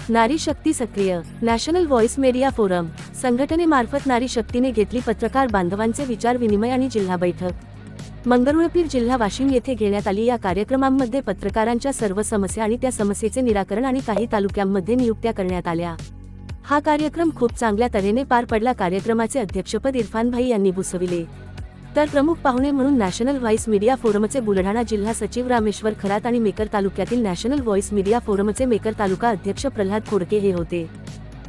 नारी शक्ती सक्रिय national voice media forum संघटनेमार्फत नारी शक्तीने घेतली पत्रकार बांधवांचे विचार विनिमय आणि जिल्हा बैठक। मंगरुळपीर जिल्हा वाशिम येथे घेण्यात आली। या कार्यक्रमामध्ये पत्रकारांच्या सर्व समस्या आणि त्या समस्येचे निराकरण आणि काही तालुक्यांमध्ये नियुक्त्या करण्यात आल्या। हा कार्यक्रम खूप चांगल्या तऱ्हेने पार पडला। कार्यक्रमाचे अध्यक्षपद इरफान भाई यांनी भूषविले, तर प्रमुख पाहुणे म्हणून नॅशनल व्हॉइस मीडिया फोरमचे बुलढाणा जिल्हा सचिव रामेश्वर खरात आणि मेकर तालुक्यातील नॅशनल व्हॉइस मीडिया फोरमचे मेकर तालुका अध्यक्ष प्रल्हाद खोडके हे होते।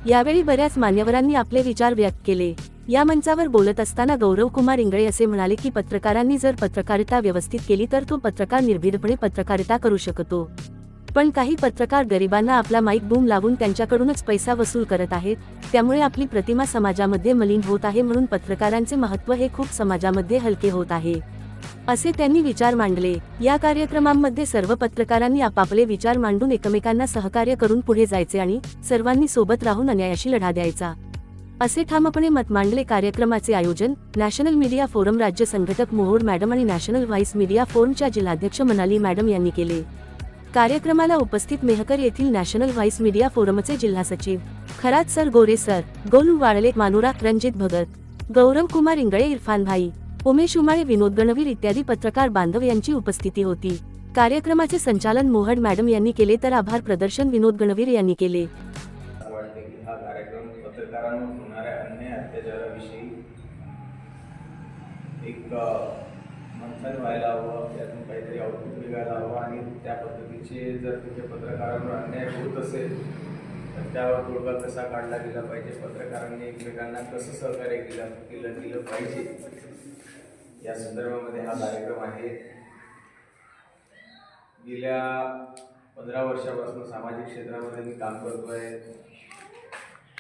यावेळी बऱ्याच मान्यवरांनी आपले विचार व्यक्त केले। या मंचावर बोलत असताना गौरव कुमार इंगळे असे म्हणाले की पत्रकारांनी जर पत्रकारिता व्यवस्थित केली तर तो पत्रकार निर्भीडपणे पत्रकारिता करू शकतो, पण काही पत्रकार गरिबांना आपला माईक बूम लावून त्यांच्याकडूनच पैसा वसूल करत आहेत, त्यामुळे आपली प्रतिमा समाजामध्ये मलिन होत आहे। म्हणून पत्रकारांचे महत्त्व हे खूप समाजामध्ये हलके होत आहे, असे त्यांनी विचार मांडले। या कार्यक्रमामध्ये सर्व पत्रकारांनी आपापले विचार मांडून एकमेकांना सहकार्य करून पुढे जायचे आणि सर्वांनी सोबत राहून अन्यायाशी लढा द्यायचा, असे ठामपणे मत मांडले। कार्यक्रमाचे आयोजन नॅशनल मीडिया फोरम राज्य संघटक मोहोड मॅडम आणि नॅशनल व्हॉइस मीडिया फोरमच्या जिल्हाध्यक्ष मनाली मॅडम यांनी केले। कार्यक्रमाला उपस्थित मेहकर येथील नॅशनल व्हॉइस मीडिया फोरमचे जिल्हा सचिव खरात सर, गोरे सर, गोलू वाळले, मानुरा, रणजित भगत, गौरव कुमार इंगळे, इरफान भाई, उमेश उमाळे, विनोद गणवीर इत्यादी पत्रकार बांधव यांची उपस्थिती होती। कार्यक्रमाचे संचालन मोहड मॅडम यांनी केले, तर आभार प्रदर्शन विनोद गणवीर यांनी केले। हा कार्यक्रम पत्रकारांवर होणाऱ्या अन्याय अत्याचाराविषयी एक मंथन व्हायला हवं, त्यातून काहीतरी आउटपुट निघायला हवं आणि त्या पद्धतीचे जर तिथे पत्रकारांवर अन्याय होत असेल तर त्यावर तोडगा कसा काढला गेला पाहिजे, पत्रकारांनी एकमेकांना कसं सहकार्य केलं पाहिजे, या संदर्भामध्ये हा कार्यक्रम आहे। गेल्या 15 वर्षापासून सामाजिक क्षेत्रामध्ये मी काम करतोय।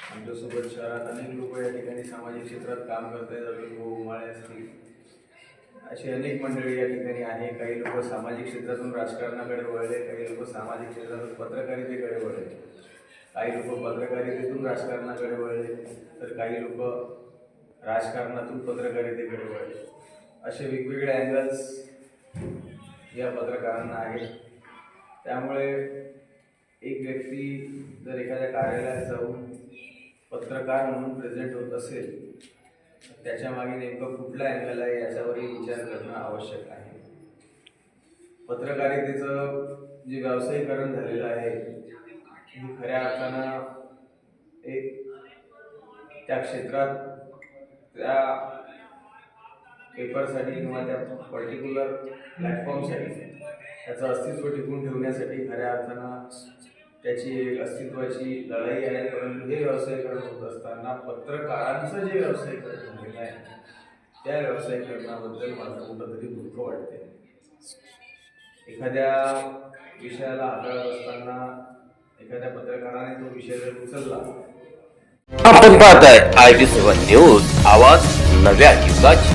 आमच्यासोबत शहरात अनेक लोक या ठिकाणी सामाजिक क्षेत्रात काम करत आहेत। अजून उमाळे असतील, अशी अनेक मंडळी या ठिकाणी आहे। काही लोक सामाजिक क्षेत्रातून राजकारणाकडे वळले, काही लोक सामाजिक क्षेत्रातून पत्रकारितेकडे वळले, काही लोक पत्रकारितेतून राजकारणाकडे वळले, तर काही लोक राजकारणातून पत्रकारितेकडे वळले। असे वेगवेगळे अँगल्स या पत्रकारांना आहेत। त्यामुळे एक व्यक्ती जर एखाद्या कार्यालयात जाऊन पत्रकार म्हणून प्रेझेंट होत असेल, त्याच्या मागे नेमकं कुठला अँगल आहे याच्यावरही विचार करणं आवश्यक आहे। पत्रकारितेचं जे व्यावसायीकरण झालेलं आहे ही खऱ्या अर्थानं एक त्या क्षेत्रात त्या पेपरसाठी किंवा त्या पर्टिक्युलर प्लॅटफॉर्मसाठी त्याचं अस्तित्व टिकून ठेवण्यासाठी खऱ्या अर्थानं त्याची अस्तित्वाची लढाई आहे। परंतु हे व्यावसायीकरण होत असताना पत्रकारांचं जे व्यावसायीकरण झालेलं आहे त्या व्यावसायीकरणाबद्दल मला कुठंतरी दुःख वाटते। एखाद्या विषयाला हाताळत असताना एखाद्या पत्रकाराने तो विषय जर उचलला। आपण पाहताय IT7 न्यूज, आवाज नव्या युगाची।